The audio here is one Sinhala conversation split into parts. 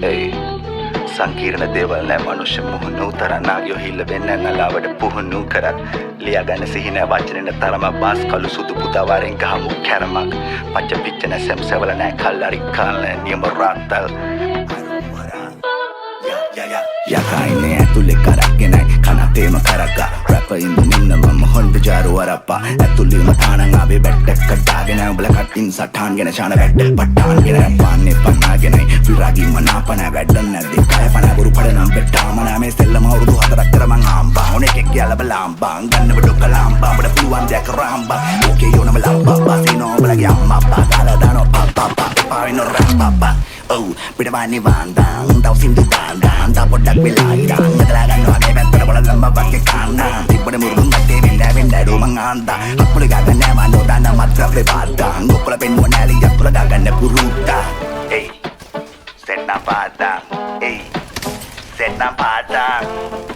Ei, සංකීර්ණ දේවල් නෑ මනුෂ්‍ය මුහුණු තරනාගයෝ හිල්ල වෙන්න නලාවට පුහුණු කරත් ලියාගන්න සිහින වචනෙන තරම බාස් කළු සුදු පුතාවරෙන් ගහමු කැරමක් පච්ච පිච්චන සැම්සවල නෑ කල්ලාරි කාල නියම රාත්තල් යකයිනේ ඇතුලේ කරක්ගෙනයි කනතේම කරක්කා රැපර් ඉඳින්න මම හොන්ඩ ජාරු වරප්පා ඇතුලේම තානන් ආවේ බැට්ටක් කටාගෙන උඹල කටින් සටහන්ගෙන ශාන බැට්ට පට්ටාන්ගෙන පාන්නේ පන්නාගෙනයි විරාගී මනාපන වැඩක් නැද්දේ කය පන ගුරු පඩනම් බෙට්ටාම නාමේ සෙල්ලම අවුරුදු 4ක් කර මං ආම්බා ඕනේ කෙක් කියලා බලාම්බා ගන්නව ඩොක්ක ලාම්බා උඹට පුළුවන් දෙයක් රාම්බා ඕකේ යෝනම ලාම්බා බාසිනෝ උඹලගේ අම්මා අප්පා කාලා දානෝ පප්පා පාවිනෝ රාම්බා oh පිටවන්නේ වන්දන් දවසින් දුදාන් දාපොඩක් වෙලා ඉරන් නදලා ගන්නවා ගේ පැත්තට පොළ ලම්බ වගේ කන්නා තිබ්බට මුරුම් මැත්තේ වෙන්න ඩෝ මං ආන්දා අපල ගන්න නෑ මනෝ දාන මත්‍රේ පාදන් ඔක්කොල පෙන්නුව නෑලි අපල ගන්න පුරුත්තා hey සෙන්නා පාදන් hey සෙන්නා පාදන්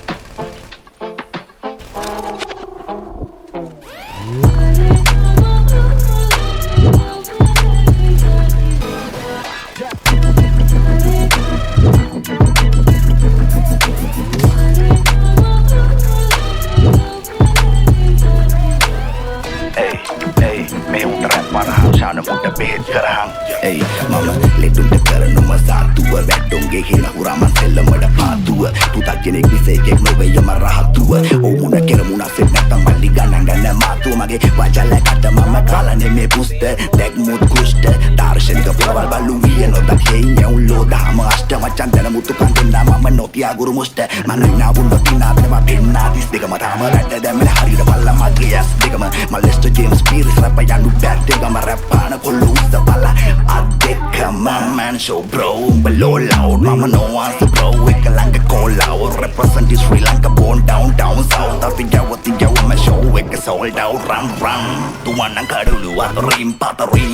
Shana muda behet karang hey mama ledun te karanu masatuwa වැට්ටොන්ගේ හින හුරාමන් සෙල්ලමඩ පාතුව පුතක් කෙනෙක් විසේකෙක් නොවේ යම රහතුව ඕමුණ කෙරමුණ සෙත් නැත්තම් මල්ලි ගණන් ගන්න මාතුව මගේ වචලකට මම කාලනේ මේ පුස්ත දැක්මුත් කුෂ්ට දාර්ශනික පුරවල් බලු විය නොදක් හේින් යවුල්ලෝ දහම අෂ්ට මචන් දැන මුතු කන්දෙන්නා මම නොතියා ගුරු මුෂ්ට මනයිනා වුණොත් තිනා වෙනවා පෙන්නා 32ම තාම රැට දැම්මල හරියට බල්ලා මගේ ඇස් දෙකම මලෙස්ටර් ජේම්ස් පීරිස් රැප් යනු බැට් දෙකම රැප් පාන කොල්ලු උස්ස බලා අදෙකම man show bro below loud mama no wants to blow එක ළඟ call out represent Sri Lanka born down south අතිජව my show එක sold out run තුවන්නන් කඩුළු අතරින් පතරින්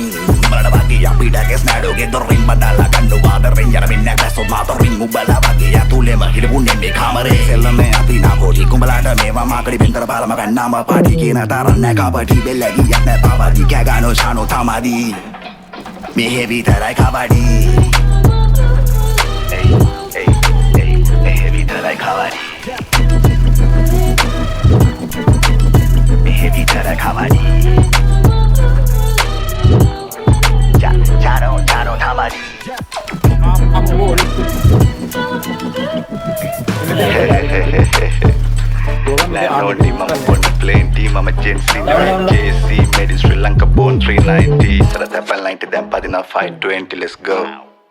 බලන වගේ අපිට ගැස් නඩෝගේ දොරින් බදලා ගන්නවා දරින් යන මෙන්න ගැසොත් මාතරින් උඹලා වගේ යතුලෙම හිරවුන්නේ මේ කාමරේ සෙල්ලමේ අපි නාකෝටි කුඹලාට මේවා මාකඩි පෙන්තර පාලම ගන්නාම පාටි කියන තරම් නැ කපටි බෙල්ල ගියක් නැ පාවදි කෑගානෝ ශානෝ තමදි me heavy that I kabadi hey heavy that I kabadi me heavy that I kabadi charo tamadi Landlord team, I'm on the plane team, I'm a Gen C, JC, made in Sri Lanka, born 390. So that's a line to them, but enough 520, let's go.